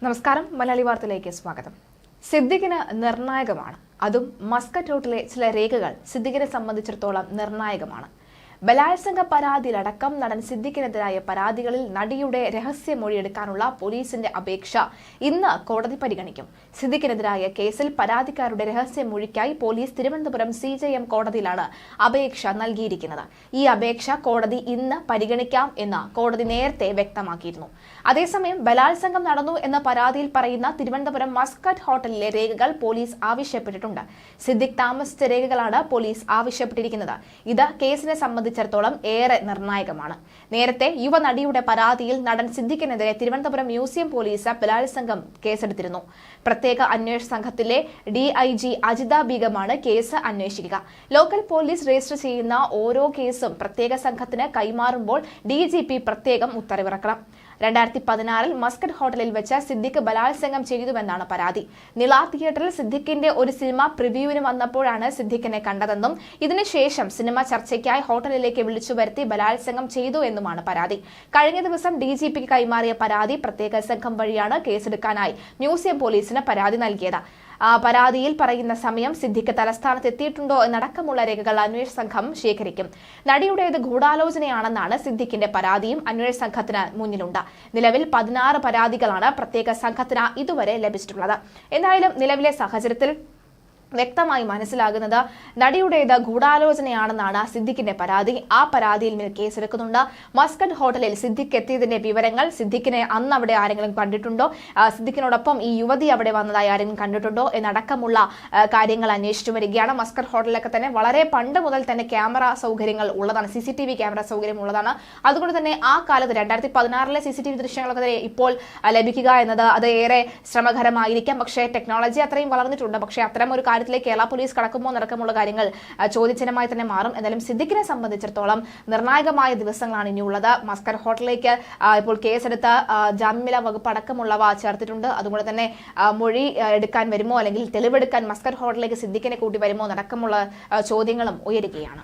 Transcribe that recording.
നമസ്കാരം, മലയാളി വാർത്തയിലേക്ക് സ്വാഗതം. സിദ്ദിഖിന് നിർണായകമാണ്. അതും മസ്കറ്റ് റൂട്ടിലെ ചില രേഖകൾ സിദ്ദിഖിനെ സംബന്ധിച്ചിടത്തോളം നിർണായകമാണ്. ബലാത്സംഗ പരാതിയിലടക്കം നടൻ സിദ്ദിഖിനെതിരായ പരാതികളിൽ നടിയുടെ രഹസ്യമൊഴിയെടുക്കാനുള്ള പോലീസിന്റെ അപേക്ഷ ഇന്ന് കോടതി പരിഗണിക്കും. സിദ്ദിഖിനെതിരായ കേസിൽ പരാതിക്കാരുടെ രഹസ്യമൊഴിക്കായി പോലീസ് തിരുവനന്തപുരം CJM കോടതിയിലാണ് അപേക്ഷ നൽകിയിരിക്കുന്നത്. ഈ അപേക്ഷ കോടതി ഇന്ന് പരിഗണിക്കാം എന്ന് കോടതി നേരത്തെ വ്യക്തമാക്കിയിരുന്നു. അതേസമയം ബലാത്സംഗം നടന്നു എന്ന പരാതിയിൽ പറയുന്ന തിരുവനന്തപുരം മസ്കറ്റ് ഹോട്ടലിലെ രേഖകൾ പോലീസ് ആവശ്യപ്പെട്ടിട്ടുണ്ട്. സിദ്ദിഖ് താമസിച്ച രേഖകളാണ് പോലീസ് ആവശ്യപ്പെട്ടിരിക്കുന്നത്. ഇത് കേസിനെ സംബന്ധിച്ചിടത്തോളം ഏറെ നിർണായകമാണ്. നേരത്തെ യുവനടിയുടെ പരാതിയിൽ നടൻ സിദ്ദിഖിനെതിരെ തിരുവനന്തപുരം മ്യൂസിയം പോലീസ് ബലാത്സംഗം കേസെടുത്തിരുന്നു. പ്രത്യേക അന്വേഷണ സംഘത്തിലെ DIG അജിത ബീഗമാണ് കേസ് അന്വേഷിക്കുക. ലോക്കൽ പോലീസ് രജിസ്റ്റർ ചെയ്യുന്ന ഓരോ കേസും പ്രത്യേക സംഘത്തിന് കൈമാറുമ്പോൾ DGP പ്രത്യേകം ഉത്തരവിറക്കണം. 2016 മസ്കറ്റ് ഹോട്ടലിൽ വെച്ച് സിദ്ദിഖ് ബലാത്സംഗം ചെയ്തുവെന്നാണ് പരാതി. നിള തിയേറ്ററിൽ സിദ്ദിഖിന്റെ ഒരു സിനിമ പ്രിവ്യൂവിന് വന്നപ്പോഴാണ് സിദ്ദിഖിനെ കണ്ടതെന്നും ഇതിനുശേഷം സിനിമ ചർച്ചയ്ക്കായി ഹോട്ടലിലേക്ക് വിളിച്ചു വരുത്തി ബലാത്സംഗം ചെയ്തു എന്നുമാണ് പരാതി. കഴിഞ്ഞ ദിവസം DGPക്ക് കൈമാറിയ പരാതി പ്രത്യേക സംഘം വഴിയാണ് കേസെടുക്കാനായി മ്യൂസിയം പോലീസിന് പരാതി നൽകിയത്. പരാതിയിൽ പറയുന്ന സമയം സിദ്ദിഖ് തലസ്ഥാനത്ത് എത്തിയിട്ടുണ്ടോ എന്നടക്കമുള്ള രേഖകൾ അന്വേഷണ സംഘം ശേഖരിക്കും. നടിയുടേത് ഗൂഢാലോചനയാണെന്നാണ് സിദ്ദിഖിന്റെ പരാതിയും അന്വേഷണ സംഘത്തിന് മുന്നിലുണ്ട്. നിലവിൽ 16 പരാതികളാണ് പ്രത്യേക സംഘത്തിന് ഇതുവരെ ലഭിച്ചിട്ടുള്ളത്. എന്തായാലും നിലവിലെ സാഹചര്യത്തിൽ വ്യക്തമായി മനസ്സിലാകുന്നത് നടിയുടേത് ഗൂഢാലോചനയാണെന്നാണ് സിദ്ദിഖിന്റെ പരാതി. ആ പരാതിയിൽ മേൽ കേസെടുക്കുന്നുണ്ട്. മസ്കറ്റ് ഹോട്ടലിൽ സിദ്ദിഖ് എത്തിയതിന്റെ വിവരങ്ങൾ, സിദ്ദിഖിനെ അന്ന് അവിടെ ആരെങ്കിലും കണ്ടിട്ടുണ്ടോ, സിദ്ദിഖിനോടൊപ്പം ഈ യുവതി അവിടെ വന്നതായി ആരെങ്കിലും കണ്ടിട്ടുണ്ടോ എന്നടക്കമുള്ള കാര്യങ്ങൾ അന്വേഷിച്ചു വരികയാണ്. മസ്കറ്റ് ഹോട്ടലിലൊക്കെ തന്നെ വളരെ പണ്ട് മുതൽ തന്നെ ക്യാമറ സൗകര്യങ്ങൾ ഉള്ളതാണ്, CCTV ക്യാമറ സൗകര്യം ഉള്ളതാണ്. അതുകൊണ്ട് തന്നെ ആ കാലത്ത് 2016 CCTV ദൃശ്യങ്ങളൊക്കെ ഇപ്പോൾ ലഭിക്കുക എന്നത് അത് ഏറെ ശ്രമകരമായിരിക്കാം. പക്ഷേ ടെക്നോളജി അത്രയും വളർന്നിട്ടുണ്ട്. പക്ഷേ അത്തരം ഒരു കേരള പോലീസ് കടക്കുമ്പോൾ നടക്കമുള്ള കാര്യങ്ങൾ ചോദ്യചിഹ്നമായി തന്നെ മാറും. എന്നാലും സിദ്ദിഖിനെ സംബന്ധിച്ചിടത്തോളം നിർണായകമായ ദിവസങ്ങളാണ് ഇനിയുള്ളത്. മസ്കറ്റ് ഹോട്ടലിലേക്ക് ഇപ്പോൾ കേസെടുത്ത ജാമ്യമില്ലാ വകുപ്പ് അടക്കമുള്ളവ ചേർത്തിട്ടുണ്ട്. അതുകൊണ്ട് തന്നെ മൊഴി എടുക്കാൻ വരുമോ അല്ലെങ്കിൽ തെളിവെടുക്കാൻ മസ്കറ്റ് ഹോട്ടലിലേക്ക് സിദ്ദിഖിനെ കൂട്ടി വരുമോ നടക്കമുള്ള ചോദ്യങ്ങളും ഉയരുകയാണ്.